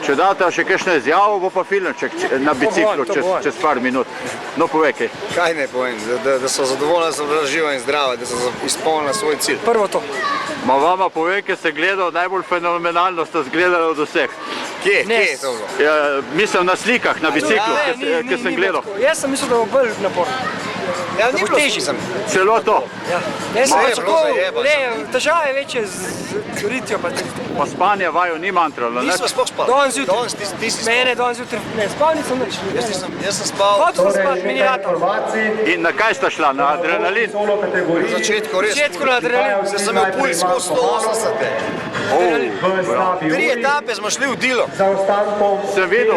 Če date še kakšno izjavo, bo pa filmček na biciklu čez par minut. No, povej kaj. Kaj ne povem, da so zadovoljni, da so bila živa in zdrava, da so izpolnila svoj cilj. Prvo to. Ma vama povej, kaj se gledal, najbolj fenomenalno ste zgledali od vseh. Kje je to bilo? Mislim na slikah, na biciklu, kaj sem gledal. Jaz sem mislil, da bo bolj naporno. Ja, ni bilo težji. Celo to. Jaz sem pričakoval, težave večje z ritjo pa tisto. Pa spanje vaju ni mantralo, ne? Nismo sploh spali. Danes zjutraj. Ti si spal. Mene danes zjutraj. Ne, spal nisem nič. Jaz sem spal. Hotel sem spati, miniator. In na kaj sta šla? Na adrenalin? Na začetku res. Na začetku na adrenalin. Da sem imel puls skozi 180. Tri etape smo šli v Dilo. Sem videl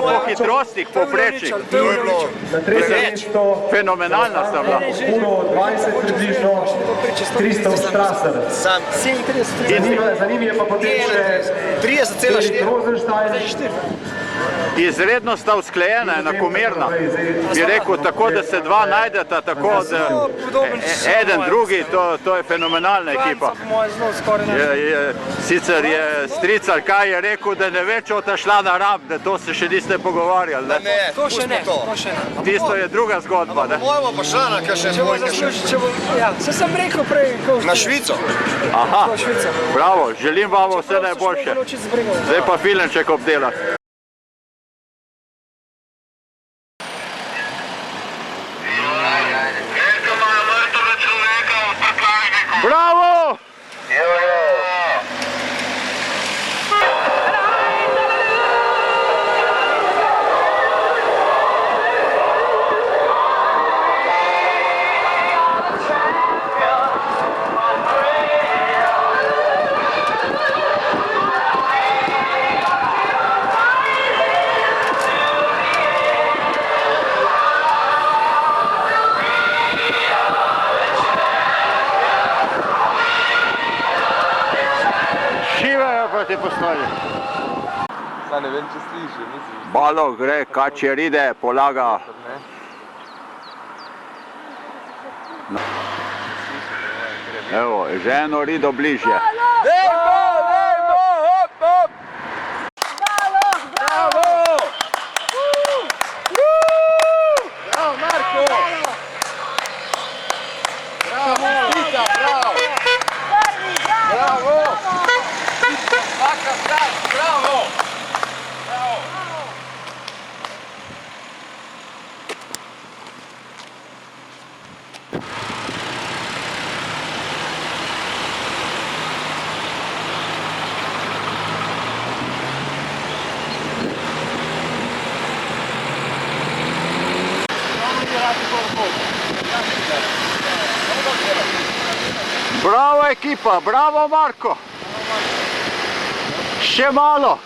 po hitrostih, po prečih. To je bilo preveč. Fenomenalna sta bila. 1:20 približno, Kristof Strasser. Za njim je pa potem še 30,4. Rosenstein. Izredno sta usklajena, enakomerna. Bi rekel, tako da se dva najdeta, tako da eden drugi, to je fenomenalna ekipa. Sicer je stricar kaj je rekel, da ne ve, če ta šla na Rab, da to se še niste pogovarjali. Ne, To še ne. Tisto je druga zgodba. Mojmo pa šla na kakšen svoj. Se sem rekel prej. Na Švico. Aha, bravo, želim vam vse najboljše. Zdaj pa filmček obdelati. Bravo! Proti posnovi. Saj ne vem, če sliši, mislim. Balo gre, kače ride, polaga. Evo, že eno rido bližje. Dejmo, hop, hop! Bravo! Bravo, Marko! Bravo, Vita, bravo! Bravo! Bravo! Bravo ekipa, bravo Marko! Še malo!